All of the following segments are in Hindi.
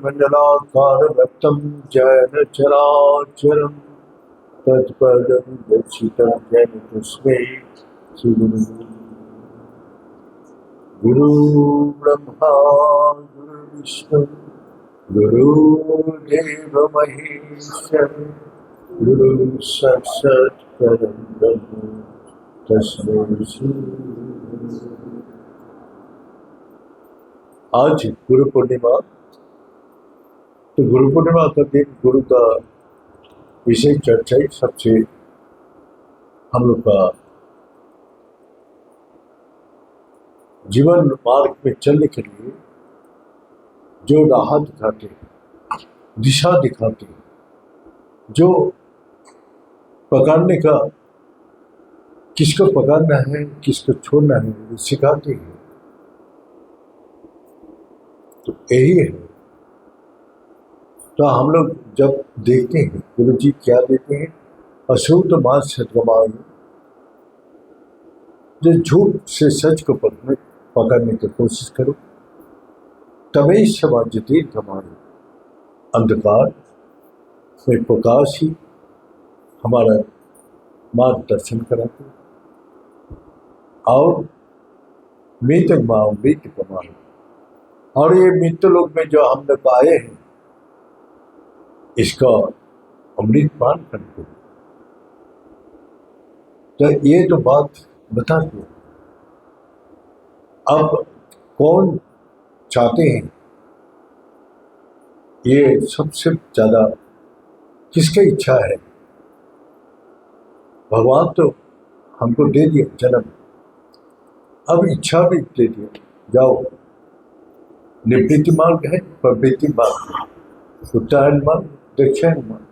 मंडलाकारं जैन चराचरं तत्पदं दर्शितं जैन तस्मै श्रीगुरुवे। गुरु ब्रह्मा गुरु विष्णु गुरुदेव महेश्वर गुरु साक्षात् परं ब्रह्म तस्मै श्री गुरुवे। आज गुरु पूर्णिमा। तो गुरु पूर्णिमा का दिन, गुरु का विषय चर्चा ही सबसे हम लोग का जीवन मार्ग में चलने के लिए जो राह दिखाते, दिशा दिखाते, जो पकड़ने का, किसको पकड़ना है किसको छोड़ना है वो सिखाते हैं। तो यही है। तो हम लोग जब देखते हैं गुरु जी क्या देते हैं, अछूत मार्ग सद्गमायु, जो झूठ से सच को पकड़ने की कोशिश करो, तभी समाज दीर्घमायु, अंधकार में प्रकाश ही हमारा मार्गदर्शन कराते। और मृत माओ मृत कमाओ, और ये मृत्यु लोक में जो हम लोग आए हैं इसका अमृत पान करते। तो ये तो बात बता दो। अब कौन चाहते हैं, ये सबसे ज्यादा किसकी इच्छा है? भगवान तो हमको दे दिया जन्म, अब इच्छा भी दे दिया, जाओ निवृत्ति मार्ग है, प्रवृत्ति मार्ग, उत्तरायण मार्ग, दक्षिण मार्ग,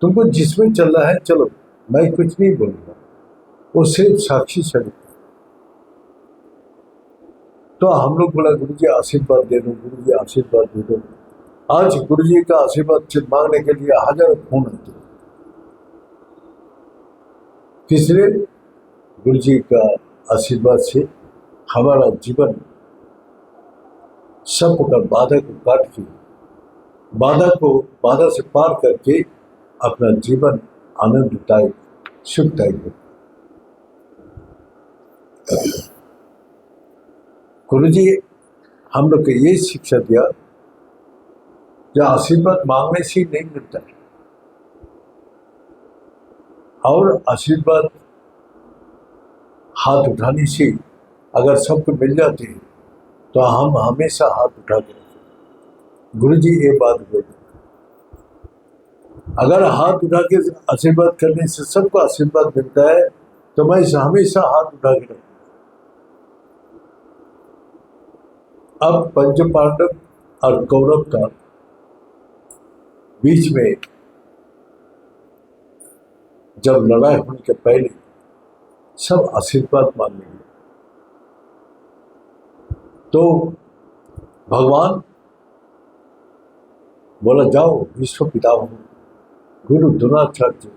तुमको जिसमें चलना है चलो, मैं कुछ नहीं बोलूंगा, वो सिर्फ साक्षी स्वरूप। तो हम लोग बोला गुरु जी आशीर्वाद दे दो, गुरु जी आशीर्वाद दे दो। आज गुरु जी का आशीर्वाद मांगने के लिए हजारों फोन आते हैं। किसलिए? गुरु जी का आशीर्वाद से हमारा जीवन सब प्रकार बाधा को काट के, बाधा से पार करके अपना जीवन आनंददायक सुखदायक हो। गुरु जी हम लोग को ये शिक्षा दिया, जो आशीर्वाद मांगने से नहीं मिलता है, और आशीर्वाद हाथ उठाने से अगर सबको मिल जाते हैं तो हम हमेशा हाथ उठा के रखें। गुरु जी ये बात बोलते, अगर हाथ उठा के आशीर्वाद करने से सबको आशीर्वाद मिलता है तो मैं हमेशा हाथ उठा के रखूं। अब पंच पांडव और कौरव का बीच में जब लड़ाई होने के पहले सब आशीर्वाद मांगने लगे, तो भगवान बोला जाओ विश्व पितामह गुरु द्रोणाचार्य,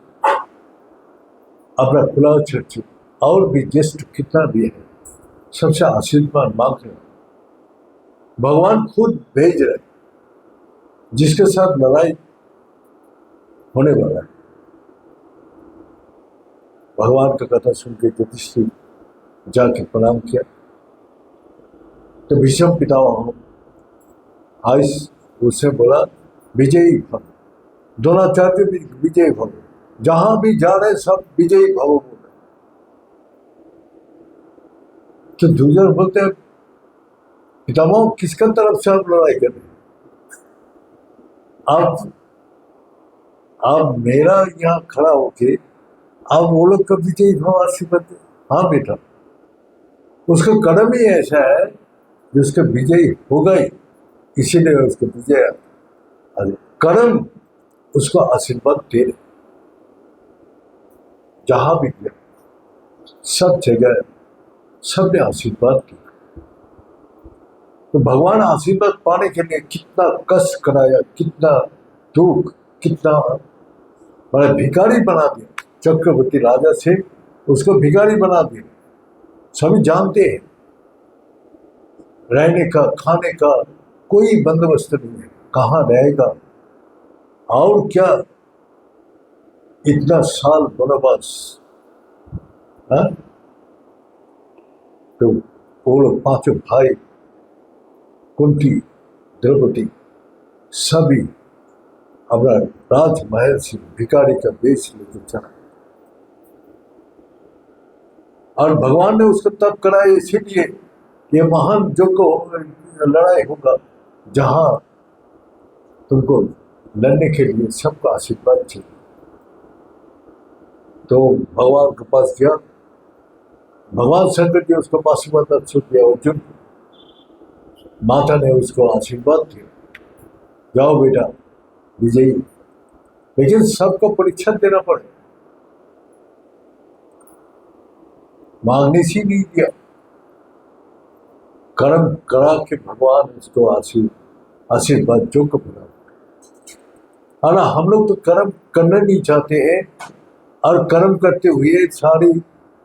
अपना कुलाचार्य और भी ज्येष्ठ कितना भी है, सबसे आशीर्वाद मांग रहे। भगवान खुद भेज रहे, जिसके साथ लड़ाई होने वाला है। भगवान का कथा सुन के युधिष्ठिर जाके प्रणाम किया, तो भीष्म पितामह आइस उससे बोला विजयी भव, द्रोणाचार्य विजयी भव, जहां भी जा रहे सब विजयी भव बोल रहे। तो दुर्योधन बोलते हैं पितामह किसका तरफ से आप लड़ाई कर रहे हैं? आप मेरा यहाँ खड़ा होके आप वो लोग का विजयी भव आशीर्वाद दे। हाँ बेटा, उसका कर्म ही ऐसा है जो उसका विजयी होगा ही, इसीलिए उसको विजय कर्म उसको आशीर्वाद दे रहे। जहां भी गया सब जगह सबने आशीर्वाद दिया। तो भगवान आशीर्वाद पाने के लिए कितना कष्ट कराया, कितना दुख, कितना बड़ा भिखारी बना दिया। चक्रवर्ती राजा से उसको भिखारी बना दिया। सभी जानते हैं रहने का खाने का कोई बंदोबस्त नहीं है। कहाँ रहेगा, और क्या इतना साल वनवास। हाँ? तो वो लोग पांचों भाई, कुंती, द्रौपदी, सभी अपना राजमहल से भिखारी का वेश लेकर चला। और भगवान ने उसको तब कराया इसीलिए कि महान जो को लड़ाई होगा, जहां तुमको लड़ने के लिए सबका आशीर्वाद चाहिए। तो भगवान के पास गया, भगवान शंकर जी उसको आशीर्वाद दिया, अर्जुन माता ने उसको आशीर्वाद दिया, जाओ बेटा विजयी। लेकिन सबको परीक्षा देना पड़े, मांगने से नहीं दिया, कर्म करा के भगवान उसको आशीर्वाद जो को बना। और हम लोग तो कर्म करना नहीं चाहते हैं, और कर्म करते हुए सारी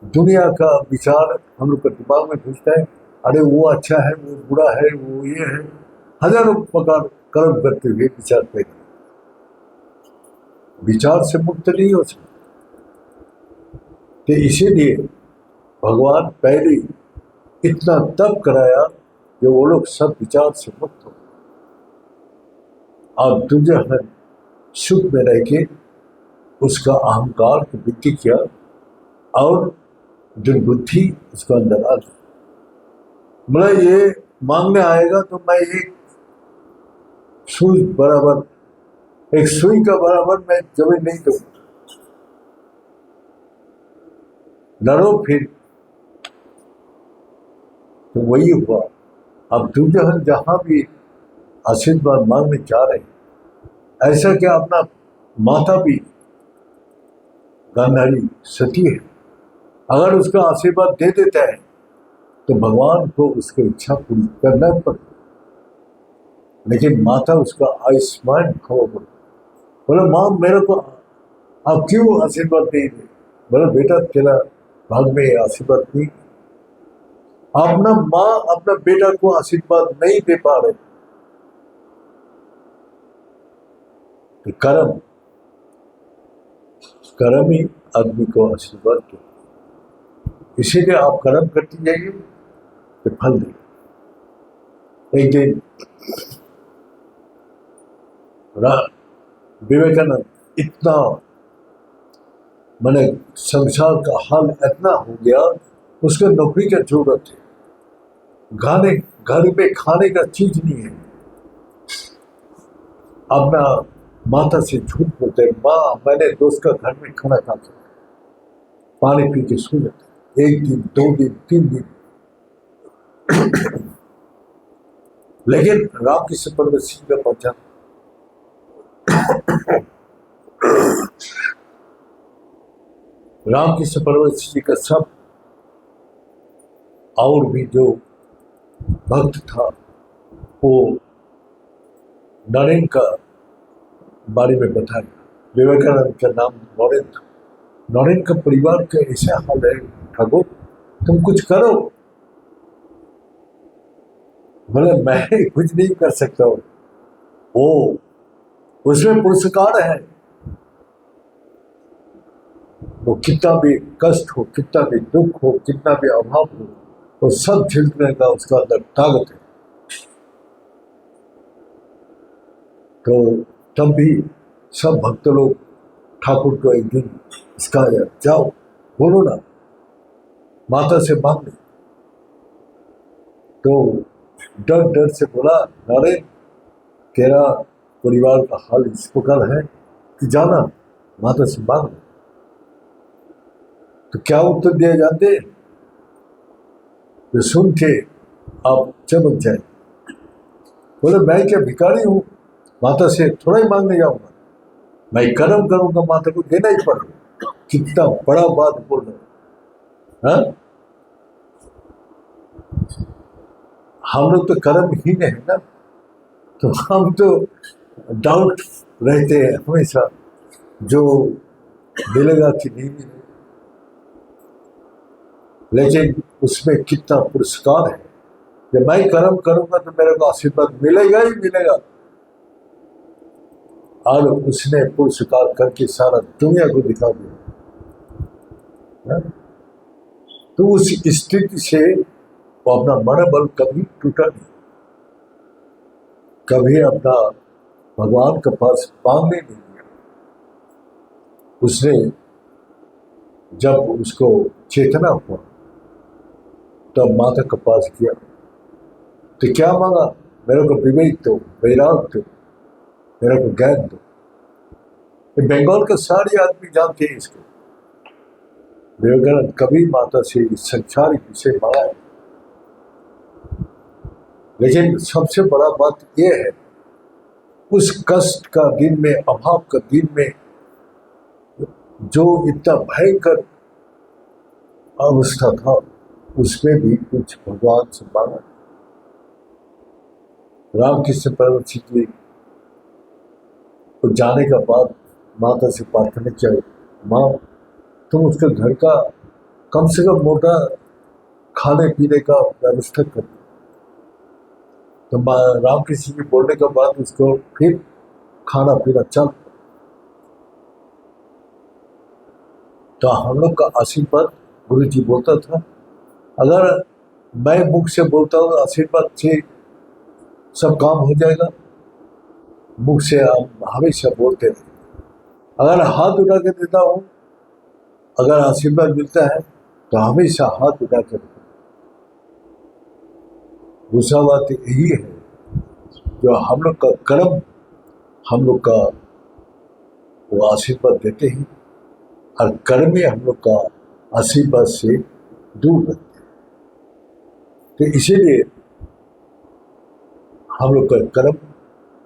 दुनिया का विचार हम लोग के दिमाग में घुसता है, अरे वो अच्छा है, वो बुरा है, वो ये है, हजारों प्रकार कर्म करते हुए विचार पैदा, विचार से मुक्त नहीं हो सकते। तो इसीलिए भगवान पहले इतना तप कराया कि वो लोग सब विचार से मुक्त हो, और दुर्योधन सुख में रह के उसका अहंकार को वृद्धि किया, और दुर्बुद्धि उसका अंदर आ गई। बोला ये मांगने आएगा तो मैं एक सुई बराबर, एक सुई का बराबर मैं जमीन नहीं दूंगा, लड़ो फिर। तो वही हुआ। अब दुर्योधन जहां भी आशीर्वाद मांगने जा रहे हैं, ऐसा क्या अपना माता भी गांधारी सती है, अगर उसका आशीर्वाद दे देता है तो भगवान को उसकी इच्छा पूरी करना पड़ता, लेकिन माता उसका आयुष्मान खो बोला। बोला माँ मेरे को आप क्यों आशीर्वाद नहीं दे? बोला बेटा तेरा भाग में आशीर्वाद नहीं, अपना माँ अपना बेटा को आशीर्वाद नहीं दे पा रहे। तो कर्म ही आदमी को आशीर्वाद दे, इसीलिए आप कर्म करते जाइए तो फल दे। एक दिन विवेकानंद इतना मैंने संसार का हाल इतना हो गया, उसको नौकरी का जरूरत है, घर में खाने का चीज नहीं है, अपना माता से झूठ बोलते हैं, माँ मैंने दोस्त का घर में खाना खा के पानी पी के सो जाते, 1 दिन 2 दिन 3 दिन। लेकिन रामकृष्ण परमहंस सिंह का पहुंचा, रामकृष्ण परमहंस जी का सब और भी जो भक्त था, वो नरेन का बारे में बताया। विवेकानंद का नाम नरेन था। नरेन का परिवार का ऐसा हाल है, ठाकुर तुम कुछ करो। बोले मैं कुछ नहीं कर सकता हूँ, वो उसमें पुरस्कार है, वो कितना भी कष्ट हो, कितना भी दुख हो, कितना भी अभाव हो, वो सब झेलने का उसका अंदर ताकत है। तो तब भी सब भक्त लोग ठाकुर को एक दिन इसका जाओ बोलो ना, माता से मांग ले। तो डर डर से बोला नरेन तेरा परिवार का हाल इस प्रकार है कि जाना माता से मांग ले। तो क्या उत्तर दिया जानते? तो सुन के आप चमक जाए। बोले मैं क्या भिखारी हूं, माता से थोड़ा ही मांगने जाऊंगा, मैं कर्म करूंगा, माता को देना ही पड़ेगा। कितना बड़ा बात बोल रहे हैं। हम लोग तो कर्महीन है ना, तो हम तो डाउट रहते हैं हमेशा, जो मिलेगा कि नहीं मिलेगा। लेकिन उसमें कितना पुरस्कार है, जब मैं कर्म करूंगा तो मेरे को आशीर्वाद मिलेगा ही मिलेगा। और उसने पुरस्कार करके सारा दुनिया को दिखा दिया। तो उस स्थिति से वो अपना मनोबल कभी टूटा नहीं, कभी अपना भगवान के पास मांगने नहीं दिया। उसने जब उसको चेतना हुआ तब माता के पास गया तो क्या मांगा? मेरे को विवेक दो, वैराग दो, मेरे को ज्ञान दो। बंगाल के सारे आदमी जानते हैं इसको। विवेकानंद कभी माता से संसारिक विषय मांगा है, लेकिन सबसे बड़ा बात यह है उस कष्ट का दिन में, अभाव का दिन में, जो इतना भयंकर अवस्था था, उसमें भी कुछ भगवान से मांगा। रामकृष्ण परमहंस जी को जाने का बाद माता से प्रार्थना किया, माँ तुम उसके घर का कम से कम मोटा खाने पीने का व्यवस्था कर। तो रामकृष्ण जी बोलने के बाद उसको फिर खाना पीना चल। तो हम लोग का आशीर्वाद, गुरु जी बोलता था, अगर मैं मुख से बोलता हूँ आशीर्वाद से सब काम हो जाएगा, मुख से आप हमेशा बोलते रहे। अगर हाथ उठा के देता हूँ, अगर आशीर्वाद मिलता है तो हमेशा हाथ उठा कर। दूसरा बात यही है, जो हम लोग का कर्म हम लोग का वो आशीर्वाद देते हैं, और कर्म ही हम लोग का आशीर्वाद से दूर रखते हैं। तो इसीलिए हम लोग का कर्म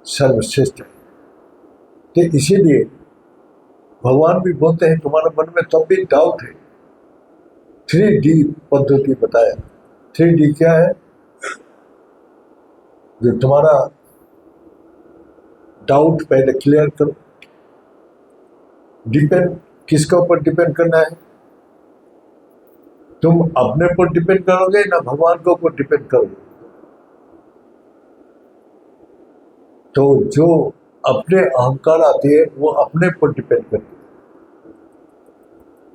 सर्वश्रेष्ठ है। तो इसीलिए भगवान भी बोलते हैं तुम्हारे मन में तब भी डाउट है। 3D पद्धति बताया। 3D क्या है? जो तुम्हारा डाउट पहले क्लियर करो। डिपेंड किसके ऊपर डिपेंड करना है? तुम अपने पर डिपेंड करोगे ना भगवान के ऊपर डिपेंड करोगे? तो जो अपने अहंकार आती है वो अपने पर डिपेंड करती है,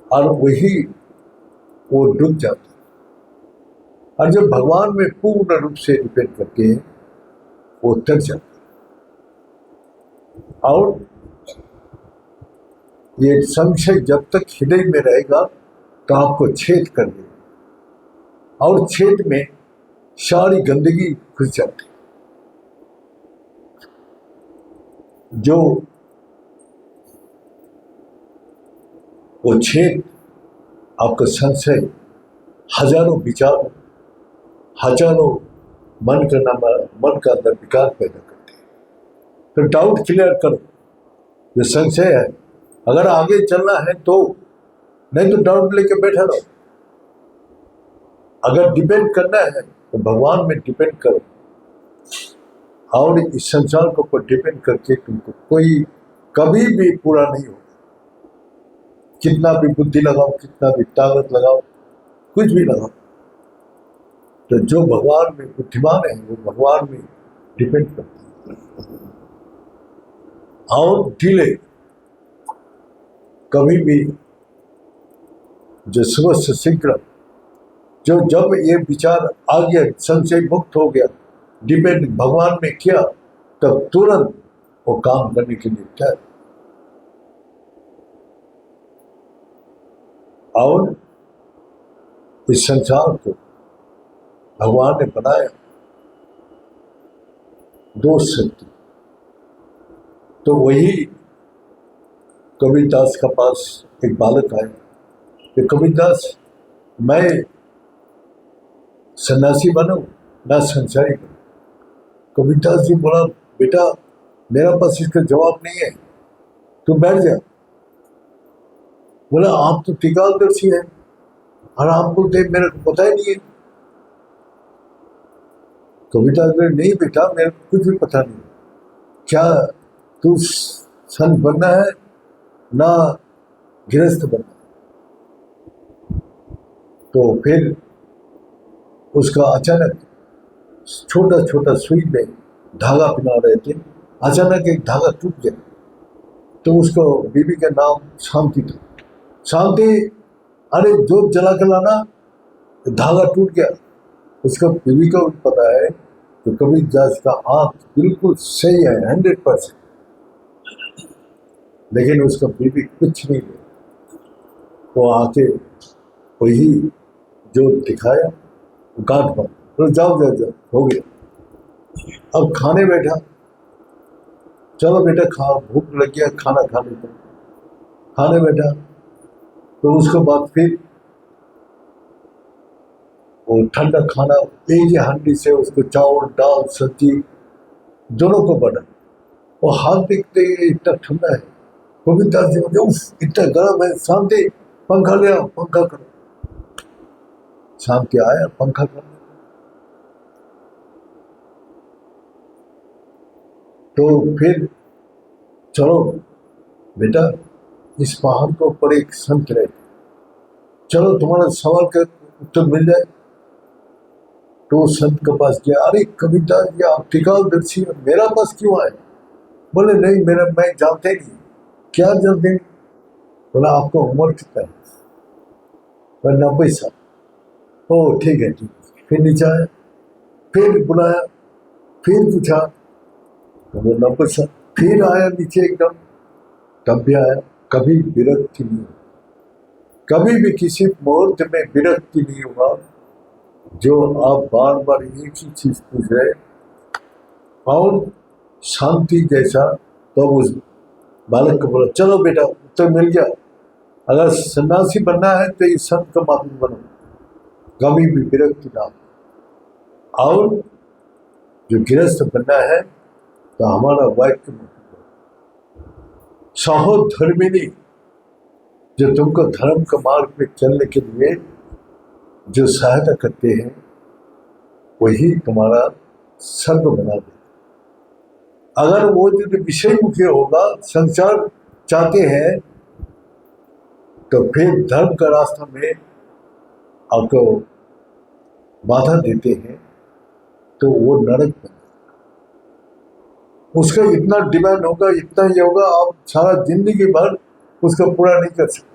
और वही वो डूब जाती है। और जब भगवान में पूर्ण रूप से डिपेंड करते हैं वो तक जाते हैं। और ये संशय जब तक हृदय में रहेगा तो आपको छेद कर देगा, और छेद में सारी गंदगी घुस जाती है। जो वो छेद आपका संशय हजारों विचार, हजारों मन का अंदर विकार पैदा करते हैं। तो डाउट क्लियर करो। जो संशय है, अगर आगे चलना है तो, नहीं तो डाउट लेके बैठा रहो। अगर डिपेंड करना है तो भगवान में डिपेंड करो, और इस संसार के ऊपर डिपेंड करके तुमको कोई कभी भी पूरा नहीं होगा। कितना भी बुद्धि लगाओ, कितना भी ताकत लगाओ, कुछ भी लगाओ, तो जो भगवान में बुद्धिमान है वो भगवान में डिपेंड करता है। और डिले कभी भी, जो सुबह से शीघ्र, जो जब ये विचार आ गया, संशय मुक्त हो गया, डिपेंड भगवान में किया, तब तुरंत वो काम करने के लिए तैयार। और इस संसार को भगवान ने बनाया दो शक्ति। तो वही कबीरदास के पास एक बालक आया कि कबीरदास, मैं सन्यासी बनूं ना संसारी बनूं? कबीरदास जी बोला, बेटा मेरा पास इसका जवाब नहीं है, तू बैठ जा। बोला आप तो टीकादर्शी है, और आप बोलते मेरे को पता ही नहीं है। कबीरदास बोले, नहीं बेटा मेरे को कुछ भी पता नहीं। क्या तू संत बनना है ना गृहस्थ बनना? तो फिर उसका अचानक छोटा छोटा सुई में धागा पिना रहे थे, अचानक एक धागा टूट गया। तो उसको बीबी का नाम शांति था। शांति, अरे जोत जला के लाना, धागा टूट गया। उसका बीवी को भी पता है तो कबीर दास का हाथ बिल्कुल सही है 100%, लेकिन उसका बीवी कुछ नहीं बोला। वो आके वही जो दिखाया गांठ बन, तो जाओ जाओ जाओ, हो गया। अब खाने बैठा, चलो बेटा खा, भूख लग गया, खाना खा लेते। खाने बैठा तो उसके बाद फिर वो ठंडा खाना एक ही हांडी से उसको चावल दाल सब्जी दोनों को बना। वो हाथ देखते इतना ठंडा है, गोविंदा जी मुझे उफ इतना गर्म है, शांति पंखा ले आओ, पंखा करो। शांति आया, पंखा कर, तो फिर चलो बेटा इस पहाड़ के ऊपर एक संत रहे, चलो तुम्हारा सवाल का उत्तर मिल जाए। तो संत के पास गया, अरे कविता जी आप टिकाऊदर्शी मेरा पास क्यों आए? बोले नहीं मेरा, मैं जानते नहीं। क्या जानते नहीं? बोला आपको उम्र कितना है? 90 साल। ओ ठीक है ठीक है। फिर नीचे आया, फिर बुलाया, फिर पूछा तो वो 90 साल। फिर आया नीचे एकदम, तब भी आया। कभी विरक्ति नहीं हुआ, कभी भी किसी मुहूर्त में विरक्ति नहीं हुआ। जो आप बार बार एक ही चीज पूछ रहे, और शांति जैसा। तो उस बालक को बोला चलो बेटा उत्तर मिल गया, अगर सन्यासी बनना है तो इस संत का माफी बनो, कभी भी विरक्ति ना। और जो गृहस्थ बनना है तो हमारा वाक्य सहोधर्मिणी, जो तुमको धर्म के मार्ग पे चलने के लिए जो सहायता करते हैं वही तुम्हारा सर्व बना दे। अगर वो जो विषय मुखी होगा, संसार चाहते हैं, तो फिर धर्म का रास्ता में आपको बाधा देते हैं तो वो नरक बन, उसका इतना डिमांड होगा, इतना ये होगा, आप सारा जिंदगी भर उसका पूरा नहीं कर सकते।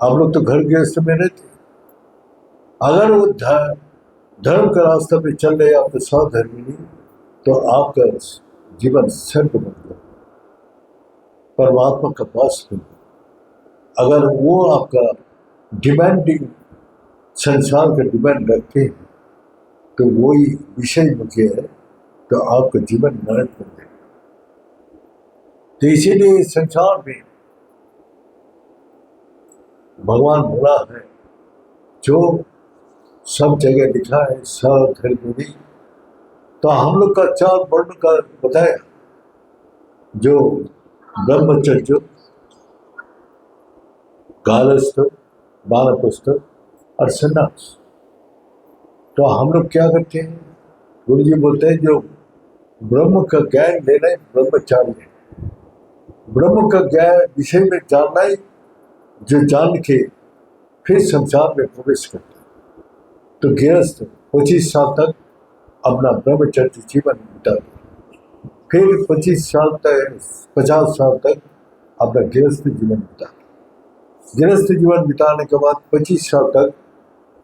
आप लोग तो घर गृहस्थ में रहते, अगर वो धर्म का रास्ता पे चल रहे आपके सौधर्मिनी, तो आपका जीवन सर्व बन गया, परमात्मा का वास बन गया। अगर वो आपका डिमांडिंग संसार का डिमांड रखते हैं तो वही विषय मुख्य है, तो आपका जीवन नरक बन जाएगा। तो इसीलिए संसार में भगवान बोला है, जो सब जगह लिखा है सधर्मिणी, तो हम लोग का 4 वर्ण का बताया, जो ब्रह्मचर्य, गारस्थ, वानप्रस्थ और सन्यास। तो हम लोग क्या करते हैं, गुरु जी बोलते हैं जो ब्रह्म का ज्ञान लेना है ब्रह्मचारी है, ब्रह्म का ज्ञान विषय में जानना है, जो जान के फिर संसार में प्रवेश करता है। तो गृहस्थ 25 साल तक अपना ब्रह्मचर्य जीवन बिता, फिर 50 साल तक अपना गृहस्थ जीवन बिता, गृहस्थ जीवन बिताने के बाद 25 साल तक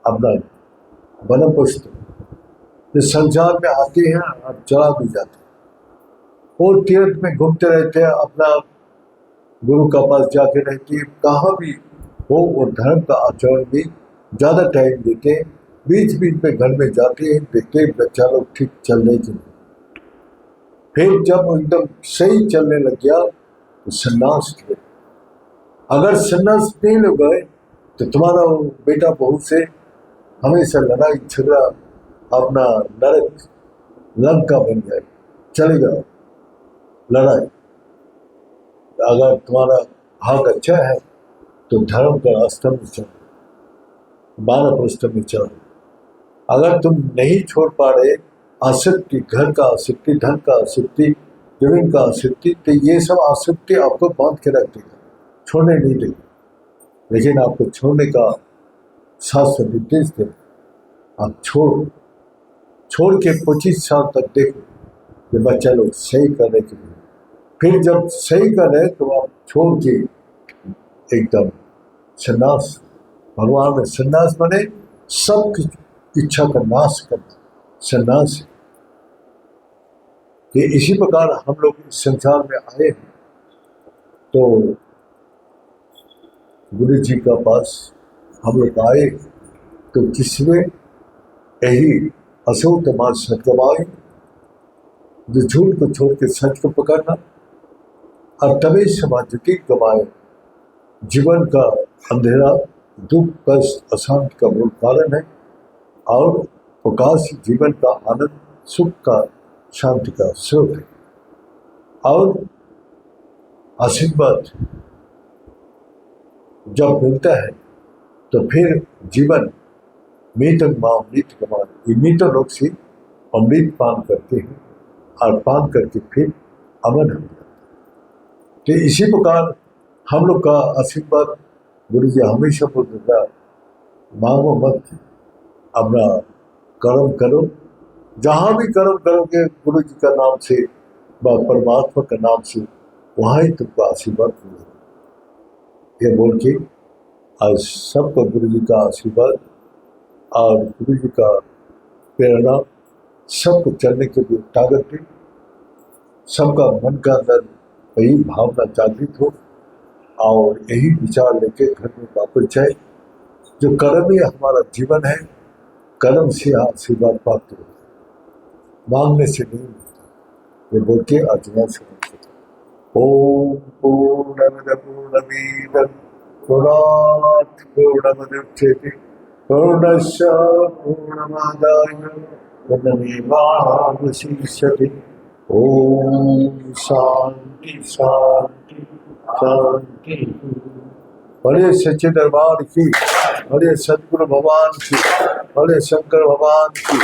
अपना वनप्रस्थ, जो संसार में आते हैं और चला भी जाते हैं, और तीर्थ में घूमते रहते हैं, अपना गुरु का पास जाके रहते हैं, कहाँ भी हो, और धर्म का आचरण भी ज़्यादा टाइम देते हैं। बीच बीच में घर में जाते हैं, देखते हैं बच्चा लोग ठीक चल रहे कि नहीं। फिर जब एकदम सही चलने लग गया तो सन्यास ले। अगर सन्यास नहीं ले गए तो तुम्हारा बेटा बहू से हमेशा लड़ाई झगड़ा, अपना नरक लंका बन जाए, चलेगा लड़ाई। अगर तुम्हारा भाग अच्छा है तो धर्म का रास्ता में चलो, वानप्रस्थ में चलो। अगर तुम नहीं छोड़ पा रहे आसक्ति, घर का आसक्ति, धन का आसक्ति, जमीन का आसक्ति, तो ये सब आसक्ति आपको बांध के रख देगा, छोड़ने नहीं देगा। लेकिन आपको छोड़ने का शास्त्र निर्देश दे, आप छोड़ के 25 साल तक देखो कि बच्चा लोग सही करने के लिए, फिर जब सही कर रहे तो आप छोड़ के एकदम संन्यास, भगवान में संन्यास बने, सब इच्छा का नाश करना संन्यास है। कि इसी प्रकार हम लोग इस संसार में आए हैं, तो गुरु जी का पास हम लोग आए तो किसने यही असो तमाम सच गवाए, जो झूठ को छोड़ के सच को पकड़ना, और तभी समाज की गवाए जीवन का अंधेरा दुख कष्ट अशांति का मूल कारण है, और प्रकाश जीवन का आनंद सुख का शांति का स्रोत है। और आशीर्वाद जब मिलता है तो फिर जीवन मीतक मामृत कमान, ये मीत लोग से अमृत पान करते हैं और पान करके फिर अमन हो जाता है। तो इसी प्रकार हम लोग का आशीर्वाद गुरु जी हमेशा बोलता, मांगो मत, अपना कर्म करो, जहाँ भी कर्म करोगे गुरु जी का नाम से व परमात्मा का नाम से, वहाँ ही तुमको आशीर्वाद मिलेगा। ये बोल के आज सबको गुरु जी का आशीर्वाद और गुरु जी का प्रेरणा सबको चलने के लिए ताकत दे, सबका मन का अंदर यही भावना जागृत हो और यही विचार लेके घर में वापस जाए। जो कर्म ही हमारा जीवन है, कर्म से आशीर्वाद प्राप्त हो, मांगने से नहीं मिलता। ये बोल के अर्चना शुरू। ओम पूर्णमद पूर्णमिदं पूर्णात् पूर्णमुदच्यते पूर्णस्य पूर्णमादाय पूर्णमेवावशिष्यते। ओम शांति शांति शांति। बड़े सच्चे दरबार की, बड़े सदगुरु भगवान की, बड़े शंकर भगवान की,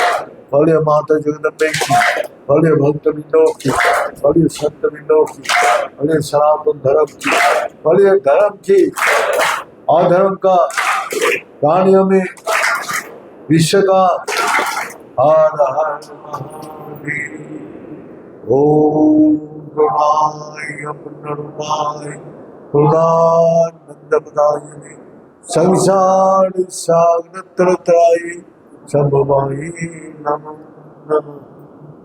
बड़े माता जगदम्बे की, बड़े भक्त बिंदों की, बड़े संत बिंदों की, बड़े सनातन धर्म की, बड़े धर्म की, अधर्म का प्राणियों में विश्व का हर हर महादेव। ओम गुणाय पुनरुपाय पूर्णानंद प्रदायिने संसार सागर त्रत्राय संभवाय नमः नमः।